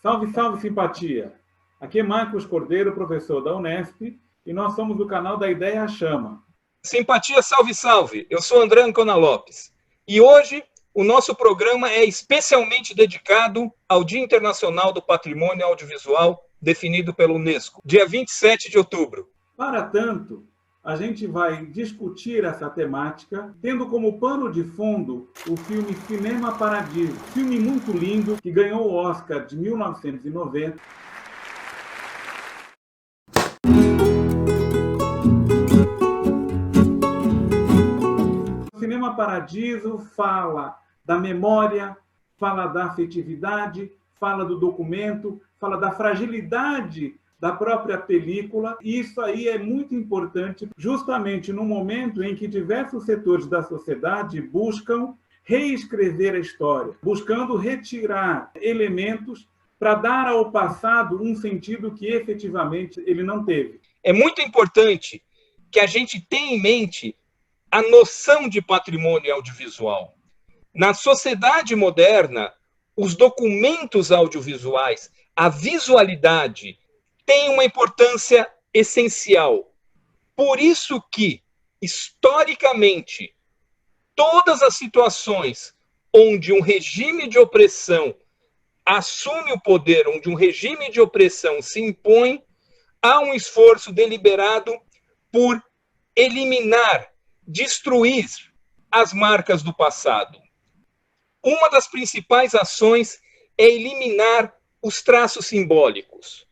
Salve, salve, simpatia! Aqui é Marcos Cordeiro, professor da Unesp, e nós somos do canal da Ideia Chama. Simpatia, salve, salve! Eu sou André Ancona Lopes. E hoje o nosso programa é especialmente dedicado ao Dia Internacional do Patrimônio Audiovisual, definido pela Unesco, dia 27 de outubro. Para tanto, a gente vai discutir essa temática, tendo como pano de fundo o filme Cinema Paradiso, filme muito lindo que ganhou o Oscar de 1990. O Cinema Paradiso fala da memória, fala da afetividade, fala do documento, fala da fragilidade da própria película, e isso aí é muito importante justamente no momento em que diversos setores da sociedade buscam reescrever a história, buscando retirar elementos para dar ao passado um sentido que efetivamente ele não teve. É muito importante que a gente tenha em mente a noção de patrimônio audiovisual. Na sociedade moderna, os documentos audiovisuais, a visualidade, tem uma importância essencial. Por isso que, historicamente, todas as situações onde um regime de opressão assume o poder, onde um regime de opressão se impõe, há um esforço deliberado por eliminar, destruir as marcas do passado. Uma das principais ações é eliminar os traços simbólicos.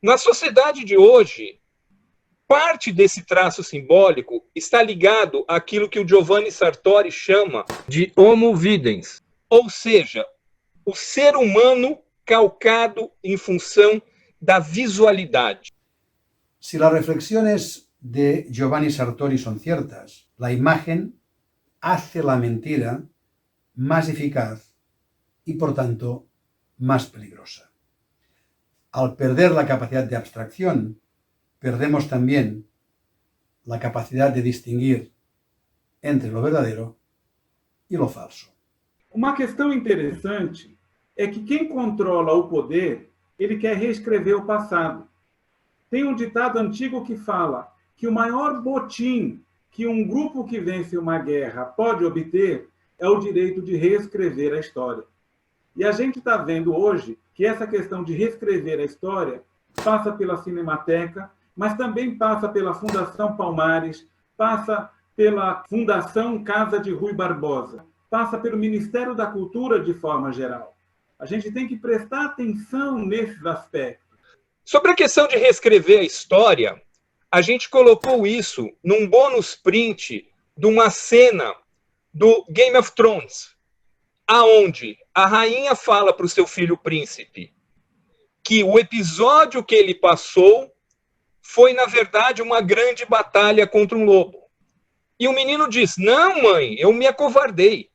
Na sociedade de hoje, parte desse traço simbólico está ligado àquilo que o Giovanni Sartori chama de homo videns, ou seja, o ser humano calcado em função da visualidade. Si las reflexiones de Giovanni Sartori son ciertas, la imagen hace la mentira más eficaz y, por tanto, más peligrosa. Al perder la capacidad de abstracción, perdemos también la capacidad de distinguir entre lo verdadero e lo falso. Uma questão interessante é que quem controla o poder, ele quer reescrever o passado. Tem um ditado antigo que fala que o maior botim que um grupo que vence uma guerra pode obter é o direito de reescrever a história. E a gente está vendo hoje que essa questão de reescrever a história passa pela Cinemateca, mas também passa pela Fundação Palmares, passa pela Fundação Casa de Rui Barbosa, passa pelo Ministério da Cultura de forma geral. A gente tem que prestar atenção nesses aspectos. Sobre a questão de reescrever a história, a gente colocou isso num bônus print de uma cena do Game of Thrones, aonde a rainha fala para o seu filho príncipe que o episódio que ele passou foi, na verdade, uma grande batalha contra um lobo. E o menino diz, não, mãe, eu me acovardei.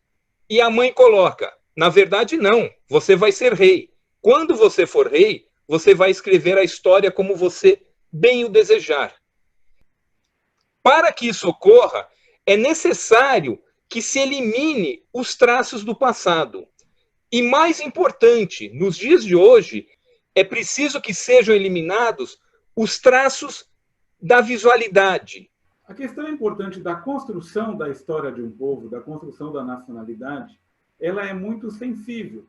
E a mãe coloca, na verdade, não, você vai ser rei. Quando você for rei, você vai escrever a história como você bem o desejar. Para que isso ocorra, é necessário que se elimine os traços do passado. E mais importante, nos dias de hoje, é preciso que sejam eliminados os traços da visualidade. A questão importante da construção da história de um povo, da construção da nacionalidade, ela é muito sensível.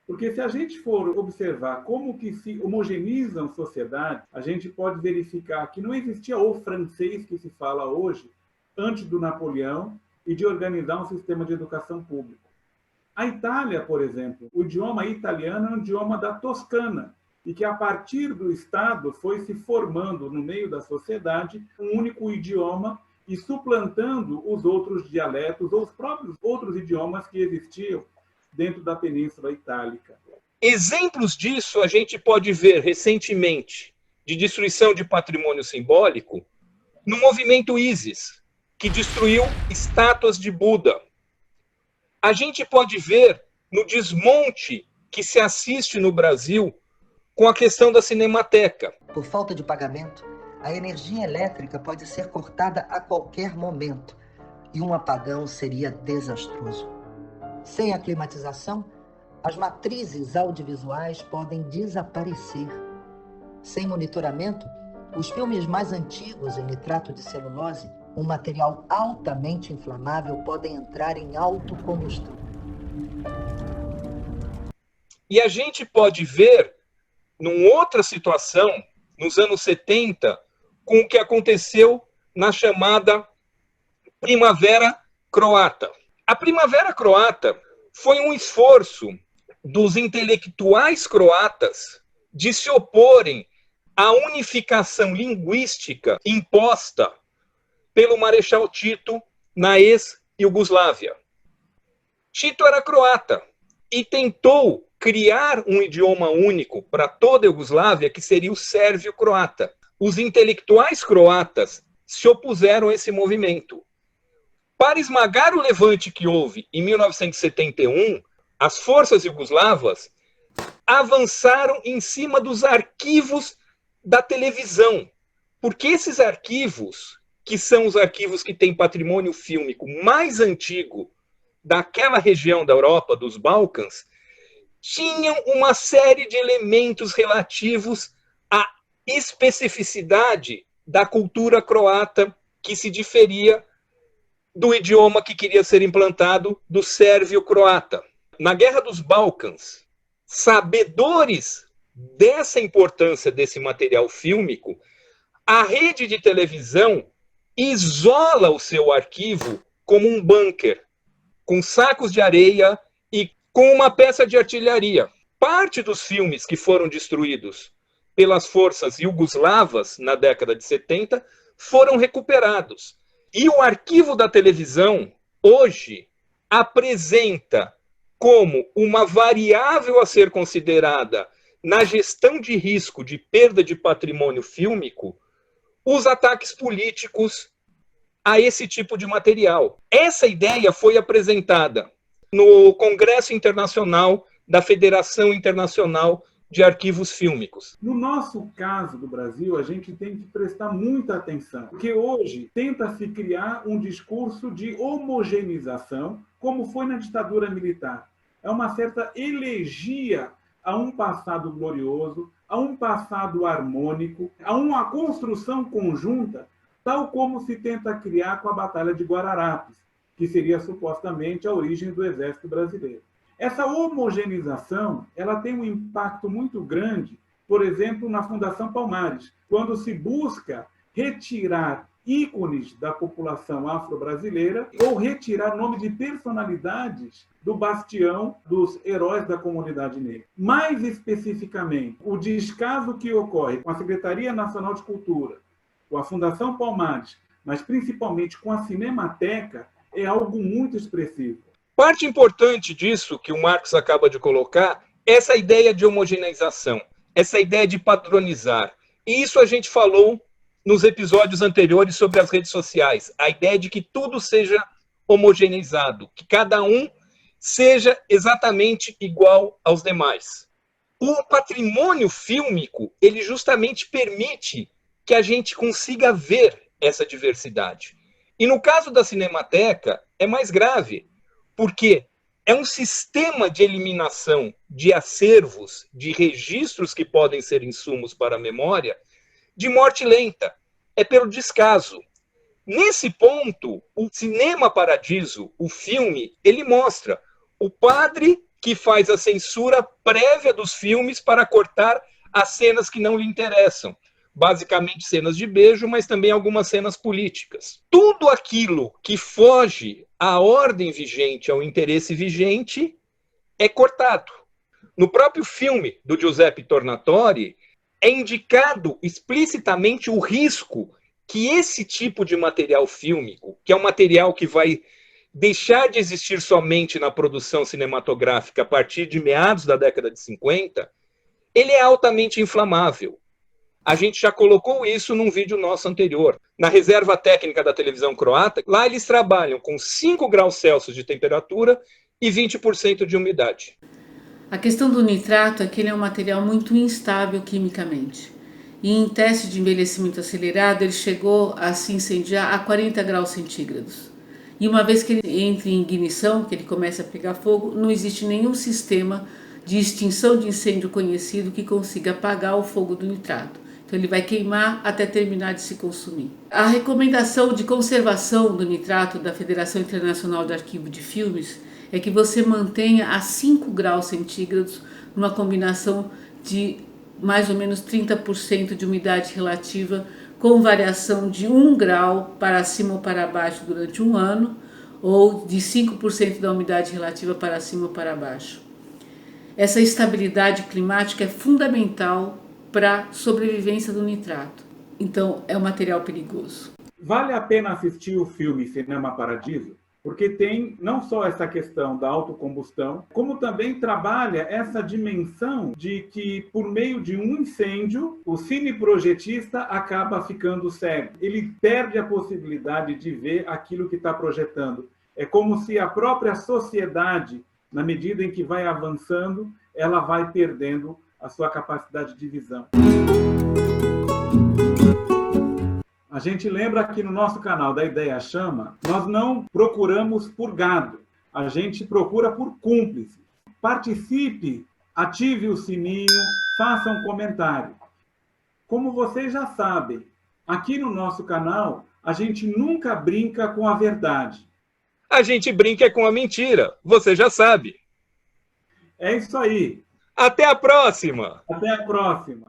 Porque se a gente for observar como que se homogeneizam sociedades, a gente pode verificar que não existia o francês que se fala hoje, antes do Napoleão, e de organizar um sistema de educação pública. A Itália, por exemplo, o idioma italiano é um idioma da Toscana, e que a partir do Estado foi se formando no meio da sociedade um único idioma e suplantando os outros dialetos ou os próprios outros idiomas que existiam dentro da Península Itálica. Exemplos disso a gente pode ver recentemente de destruição de patrimônio simbólico no movimento ISIS, que destruiu estátuas de Buda. A gente pode ver no desmonte que se assiste no Brasil com a questão da Cinemateca. Por falta de pagamento, a energia elétrica pode ser cortada a qualquer momento e um apagão seria desastroso. Sem a climatização, As matrizes audiovisuais podem desaparecer. Sem monitoramento, os filmes mais antigos em nitrato de celulose, um material altamente inflamável, podem entrar em autocombustão. E a gente pode ver, numa outra situação, nos anos 70, com o que aconteceu na chamada Primavera Croata. A Primavera Croata foi um esforço dos intelectuais croatas de se oporem à unificação linguística imposta pelo Marechal Tito na ex-Iugoslávia. Tito era croata e tentou criar um idioma único para toda a Iugoslávia, que seria o sérvio-croata. Os intelectuais croatas se opuseram a esse movimento. Para esmagar o levante que houve em 1971, as forças iugoslavas avançaram em cima dos arquivos da televisão, porque esses arquivos, que são os arquivos que têm patrimônio fílmico mais antigo daquela região da Europa, dos Balcãs, tinham uma série de elementos relativos à especificidade da cultura croata que se diferia do idioma que queria ser implantado, do sérvio-croata. Na Guerra dos Balcãs, sabedores dessa importância desse material fílmico, a rede de televisão isola o seu arquivo como um bunker, com sacos de areia e com uma peça de artilharia. Parte dos filmes que foram destruídos pelas forças iugoslavas na década de 70 foram recuperados. E o arquivo da televisão, hoje, apresenta como uma variável a ser considerada na gestão de risco de perda de patrimônio fílmico os ataques políticos a esse tipo de material. Essa ideia foi apresentada no Congresso Internacional da Federação Internacional de Arquivos Fílmicos. No nosso caso do Brasil, a gente tem que prestar muita atenção, porque hoje tenta-se criar um discurso de homogeneização, como foi na ditadura militar. É uma certa elegia a um passado glorioso, a um passado harmônico, a uma construção conjunta, tal como se tenta criar com a Batalha de Guararapes, que seria supostamente a origem do Exército Brasileiro. Essa homogeneização, ela tem um impacto muito grande, por exemplo, na Fundação Palmares, quando se busca retirar ícones da população afro-brasileira ou retirar nome de personalidades do bastião dos heróis da comunidade negra. Mais especificamente, o descaso que ocorre com a Secretaria Nacional de Cultura, com a Fundação Palmares, mas principalmente com a Cinemateca, é algo muito expressivo. Parte importante disso que o Marcos acaba de colocar é essa ideia de homogeneização, essa ideia de padronizar. E isso a gente falou nos episódios anteriores sobre as redes sociais, a ideia de que tudo seja homogeneizado, que cada um seja exatamente igual aos demais. O patrimônio fílmico, ele justamente permite que a gente consiga ver essa diversidade. E no caso da Cinemateca, é mais grave, porque é um sistema de eliminação de acervos, de registros que podem ser insumos para a memória, de morte lenta. É pelo descaso. Nesse ponto, o Cinema Paradiso, o filme, ele mostra o padre que faz a censura prévia dos filmes para cortar as cenas que não lhe interessam. Basicamente cenas de beijo, mas também algumas cenas políticas. Tudo aquilo que foge à ordem vigente, ao interesse vigente, é cortado. No próprio filme do Giuseppe Tornatore, é indicado explicitamente o risco que esse tipo de material fílmico, que é um material que vai deixar de existir somente na produção cinematográfica a partir de meados da década de 50, ele é altamente inflamável. A gente já colocou isso num vídeo nosso anterior. Na reserva técnica da televisão croata, lá eles trabalham com 5 graus Celsius de temperatura e 20% de umidade. A questão do nitrato é que ele é um material muito instável quimicamente. E em teste de envelhecimento acelerado, ele chegou a se incendiar a 40 graus centígrados. E uma vez que ele entra em ignição, que ele começa a pegar fogo, não existe nenhum sistema de extinção de incêndio conhecido que consiga apagar o fogo do nitrato. Então ele vai queimar até terminar de se consumir. A recomendação de conservação do nitrato da Federação Internacional de Arquivo de Filmes é que você mantenha a 5 graus centígrados numa combinação de mais ou menos 30% de umidade relativa, com variação de 1 grau para cima ou para baixo durante um ano, ou de 5% da umidade relativa para cima ou para baixo. Essa estabilidade climática é fundamental para a sobrevivência do nitrato. Então, é um material perigoso. Vale a pena assistir o filme Cinema Paradiso, porque tem não só essa questão da autocombustão, como também trabalha essa dimensão de que, por meio de um incêndio, o cineprojetista acaba ficando cego. Ele perde a possibilidade de ver aquilo que está projetando. É como se a própria sociedade, na medida em que vai avançando, ela vai perdendo a sua capacidade de visão. A gente lembra que no nosso canal da Ideia Chama, nós não procuramos por gado, a gente procura por cúmplice. Participe, ative o sininho, faça um comentário. Como vocês já sabem, aqui no nosso canal, a gente nunca brinca com a verdade. A gente brinca com a mentira, você já sabe. É isso aí. Até a próxima! Até a próxima!